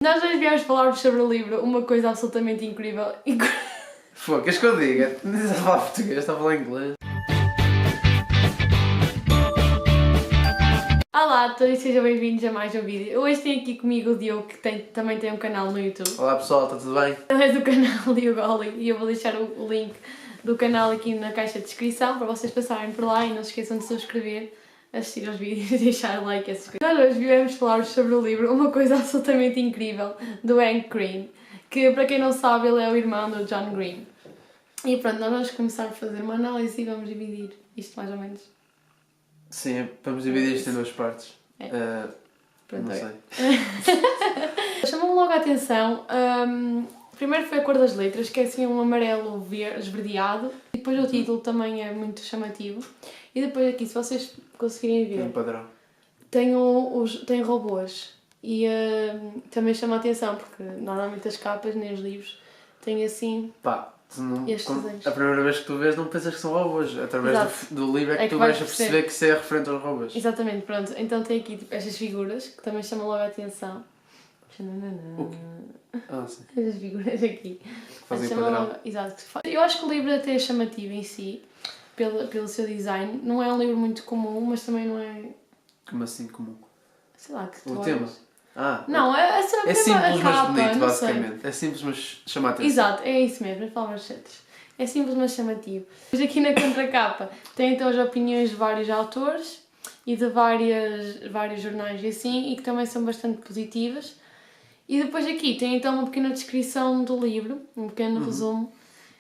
Nós hoje viemos falar-vos sobre o livro Uma Coisa Absolutamente Incrível. Pô, queres que eu diga? Não estás a falar português, estás a falar inglês. Olá a todos e sejam bem-vindos a mais um vídeo. Hoje tenho aqui comigo o Diogo, que também tem um canal no YouTube. Olá pessoal, está tudo bem? Ele é do canal Diogo Oli e eu vou deixar o link do canal aqui na caixa de descrição para vocês passarem por lá e não se esqueçam de subscrever, assistir aos vídeos e deixar like e essas coisas. Nós hoje viemos falar sobre o livro Uma Coisa Absolutamente Incrível, do Hank Green, que para quem não sabe ele é o irmão do John Green. E pronto, nós vamos começar a fazer uma análise e vamos dividir isto mais ou menos. Sim, vamos dividir isto em duas partes. É. Não Pronto, sei. Chamou-me logo a atenção, primeiro foi a cor das letras, que é assim um amarelo esverdeado, e depois o título também é muito chamativo. E depois aqui, se vocês conseguirem Tem um ver, padrão. tem robôs. E também chama a atenção, porque normalmente as capas nem os livros têm assim Pá, tu não, estes desenhos. a primeira vez que tu vês não pensas que são robôs. Através do livro é que tu vais vais a perceber que isso é referente aos robôs. Exatamente, pronto. Então tem aqui tipo, estas figuras, que também chamam logo a atenção. O quê? Ah, sim. Estas figuras aqui. Fazem Chamam padrão. logo- Exato. Eu acho que o livro até é chamativo em si, pelo seu design. Não é um livro muito comum, mas também não é... Como assim comum? Sei lá, que tu O olhas. tema? Ah, Não, é só é simples a mas capa, bonito, não sei. basicamente. É simples mas chama a atenção. Exato, é isso mesmo, as palavras certas. É simples, mas chamativo. Depois aqui na contracapa tem então as opiniões de vários autores e de vários jornais e assim, e que também são bastante positivas. E depois aqui tem então uma pequena descrição do livro, um pequeno resumo,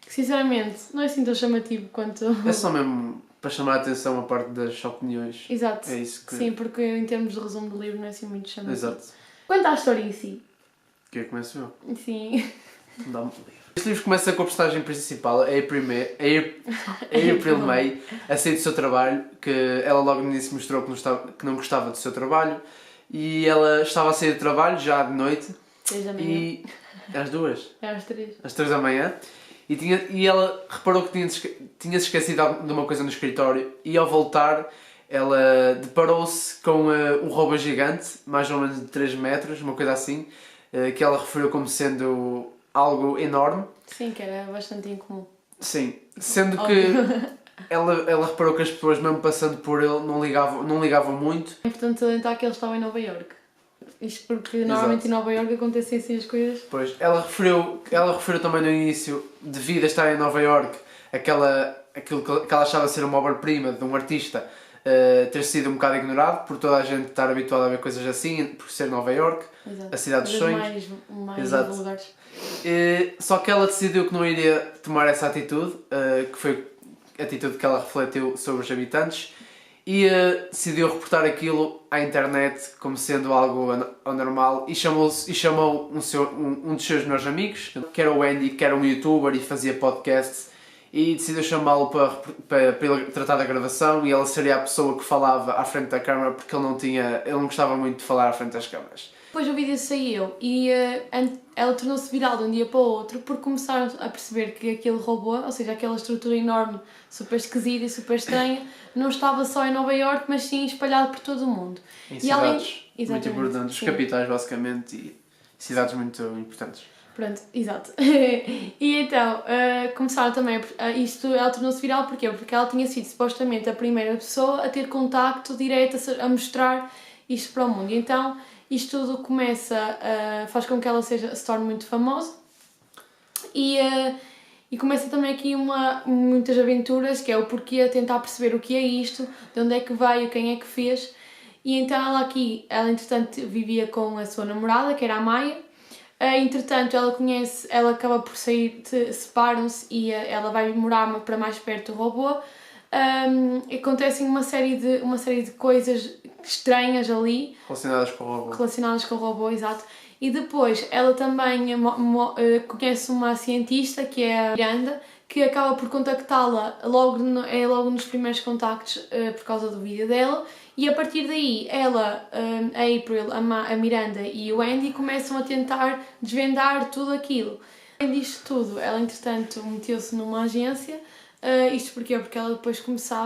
que sinceramente não é assim tão chamativo quanto... É só mesmo para chamar a atenção a parte das opiniões. Exato. É isso que... Sim, porque em termos de resumo do livro não é assim muito chamativo. Exato. Quanto à história em si, Que é que começo eu? sim. Dá-me livro. Este livro começa com a personagem principal, a April May, a sair do seu trabalho, que ela logo no início mostrou que não gostava do seu trabalho, e ela estava a sair do trabalho já de noite, 3 da manhã. e às 2, É às 3. às 3 da manhã, e ela reparou que tinha-se esquecido de uma coisa no escritório, e ao voltar ela deparou-se com um robô gigante, mais ou menos de 3 metros, uma coisa assim, que ela referiu como sendo algo enorme. Sim, que era bastante incomum. Sim, sendo que ela reparou que as pessoas, mesmo passando por ele, não ligavam muito. É importante salientar que eles estavam em Nova Iorque. Isto porque normalmente em Nova Iorque acontecem assim as coisas. Pois, ela referiu também no início, devido a estar em Nova Iorque, aquilo que ela achava ser uma obra-prima de um artista, ter sido um bocado ignorado por toda a gente estar habituada a ver coisas assim, por ser Nova Iorque, Exato. a cidade dos sonhos. Mais Exato. vulgares. Só que ela decidiu que não iria tomar essa atitude, que foi a atitude que ela refletiu sobre os habitantes, e decidiu reportar aquilo à internet como sendo algo anormal e chamou um dos seus melhores amigos, que era o Andy, que era um youtuber e fazia podcasts, e decidiu chamá-lo para ele tratar da gravação, e ela seria a pessoa que falava à frente da câmara, porque ele não gostava muito de falar à frente das câmaras. Depois o vídeo saiu e ela tornou-se viral de um dia para o outro porque começaram a perceber que aquele robô, ou seja, aquela estrutura enorme, super esquisita e super estranha, não estava só em Nova Iorque, mas sim espalhado por todo o mundo. Em E cidades muito Exatamente, importantes, sim. capitais basicamente, e cidades muito importantes. Pronto, exato. E então, começaram também ela tornou-se viral porquê? Porque ela tinha sido supostamente a primeira pessoa a ter contacto direto, a mostrar isto para o mundo. E então, isto tudo faz com que ela se torne muito famosa e começa também aqui muitas aventuras, que é o porquê, a tentar perceber o que é isto, de onde é que veio, quem é que fez. E então ela entretanto vivia com a sua namorada, que era a Maia. Entretanto ela acaba por sair, separam-se e ela vai morar para mais perto do robô. E acontecem uma série de coisas estranhas ali. Relacionadas com o robô, exato. E depois ela também conhece uma cientista, que é a Miranda, que acaba por contactá-la logo nos primeiros contactos por causa do vídeo dela. E a partir daí, ela, a April, a Miranda e o Andy começam a tentar desvendar tudo aquilo. Além disto tudo, ela entretanto meteu-se numa agência Isto porquê? Porque ela depois começou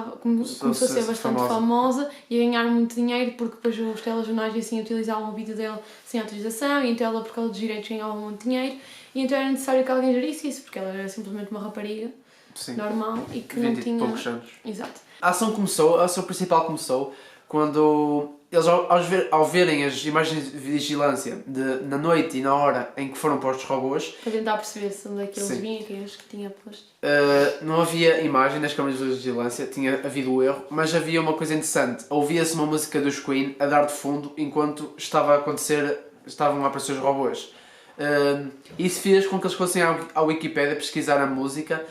a ser bastante famosa. famosa e a ganhar muito dinheiro, porque depois os telejornais e assim utilizavam o vídeo dela sem autorização, e então ela, por causa dos direitos, ganhava muito dinheiro, e então era necessário que alguém gerisse isso, porque ela era simplesmente uma rapariga normal e que não tinha... poucos anos. Exato. A ação principal começou quando eles, ao verem as imagens de vigilância na noite e na hora em que foram postos robôs, Para tentar perceber se onde é que eles Sim. vinham e quem os que tinha posto. não havia imagem nas câmaras de vigilância, tinha havido o erro, mas havia uma coisa interessante. Ouvia-se uma música dos Queen a dar de fundo enquanto estavam a aparecer os robôs. Isso fez com que eles fossem à Wikipédia pesquisar a música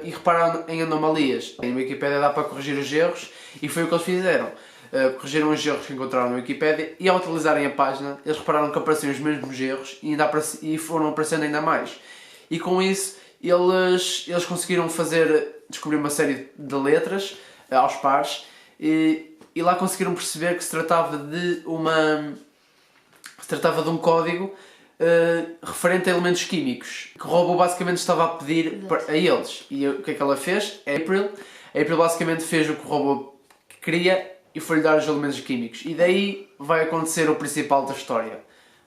e repararam em anomalias. Na Wikipédia dá para corrigir os erros e foi o que eles fizeram. Corrigiram os erros que encontraram na Wikipédia e, ao utilizarem a página, eles repararam que apareciam os mesmos erros e foram aparecendo ainda mais. E com isso eles conseguiram descobrir uma série de letras aos pares e lá conseguiram perceber que se tratava de um código referente a elementos químicos que o robô basicamente estava a pedir a eles. E o que é que ela fez? A April basicamente fez o que o robô queria e foi-lhe dar os elementos químicos. E daí vai acontecer o principal da história.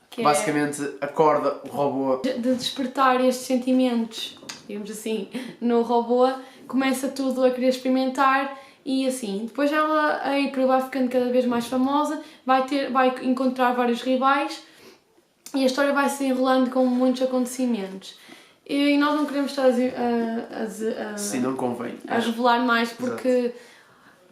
Que basicamente acorda o robô. De despertar estes sentimentos, digamos assim, no robô, começa tudo a querer experimentar e assim. Depois a April vai ficando cada vez mais famosa, vai encontrar vários rivais e a história vai se enrolando com muitos acontecimentos. E nós não queremos estar Sim, não convém. a revelar mais porque... Exato.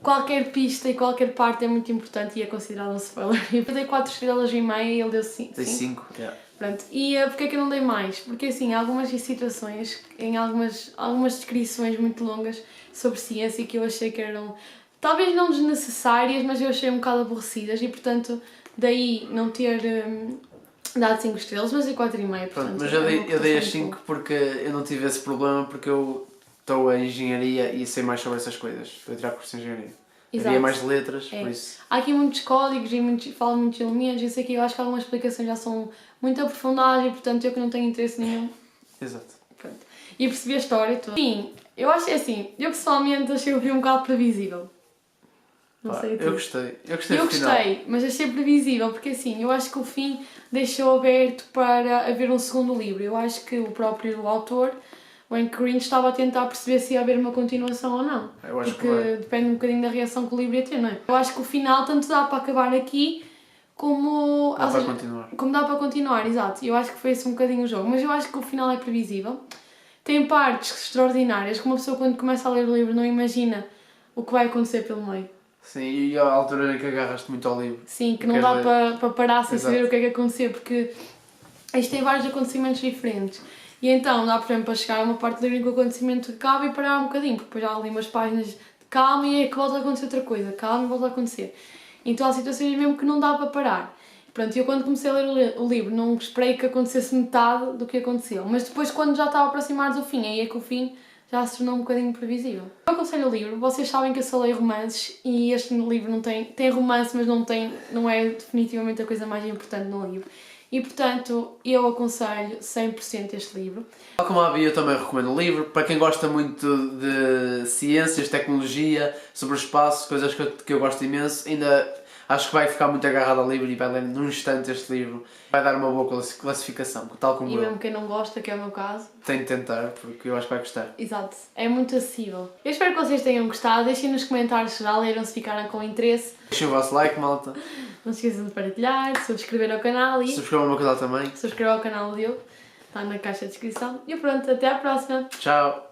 Qualquer pista e qualquer parte é muito importante e é considerado um spoiler. Eu dei 4 estrelas e meia e ele deu 5. Dei 5, yeah. Pronto. E porquê é que eu não dei mais? Porque assim, há algumas situações, em algumas descrições muito longas sobre ciência que eu achei que eram, talvez não desnecessárias, mas eu achei um bocado aborrecidas e portanto, daí não ter dado 5 estrelas, mas dei 4,5. Pronto, mas eu dei as 5 porque eu não tive esse problema, porque eu estou em engenharia e sei mais sobre essas coisas. Estou a tirar curso de engenharia. Exato. Havia mais letras, por isso... Há aqui muitos códigos e falam muitos elementos, isso aqui eu acho que algumas explicações já são muito aprofundadas e portanto eu que não tenho interesse nenhum. Exato. Pronto. E percebi a história toda. Sim, eu acho assim, eu pessoalmente achei o filme um bocado previsível. Não sei tu. Eu gostei Eu gostei, mas achei previsível, porque assim, eu acho que o fim deixou aberto para haver um segundo livro. Eu acho que o próprio autor... O Hank Green estava a tentar perceber se ia haver uma continuação ou não. Eu acho porque que depende um bocadinho da reação que o livro ia ter, não é? Eu acho que o final tanto dá para acabar aqui como... Dá para continuar. Como dá para continuar, exato. Eu acho que foi esse um bocadinho o jogo. Mas eu acho que o final é previsível. Tem partes extraordinárias que uma pessoa quando começa a ler o livro não imagina o que vai acontecer pelo meio. Sim, e a altura em que agarraste muito ao livro. Sim, que não dá para parar sem saber o que é que aconteceu, porque isto tem vários acontecimentos diferentes. E então dá, por exemplo, para chegar a uma parte do livro em que o acontecimento acaba e parar um bocadinho, porque depois já há ali umas páginas de calma e é que volta a acontecer outra coisa, calma e volta a acontecer. Então há situações mesmo que não dá para parar. Pronto, eu quando comecei a ler o livro não esperei que acontecesse metade do que aconteceu, mas depois quando já estava a aproximar do fim, aí é que o fim já se tornou um bocadinho previsível. Eu aconselho o livro, vocês sabem que eu só leio romances e este livro não tem romance, mas não é definitivamente a coisa mais importante no livro. E portanto, eu aconselho 100% este livro. Como a Bia, eu também recomendo o livro. Para quem gosta muito de ciências, tecnologia, sobre o espaço, coisas que eu gosto imenso, ainda acho que vai ficar muito agarrado ao livro e vai ler num instante este livro. Vai dar uma boa classificação, tal como eu. E mesmo quem não gosta, que é o meu caso. Tenho de tentar, porque eu acho que vai gostar. Exato, é muito acessível. Eu espero que vocês tenham gostado. Deixem nos comentários se já leram, se ficaram com interesse. Deixem o vosso like, malta. Não se esqueçam de partilhar, subscrever ao canal e... Subscrevam o meu canal também. Subscrevam ao canal do Diogo. Está na caixa de descrição. E pronto, até à próxima. Tchau.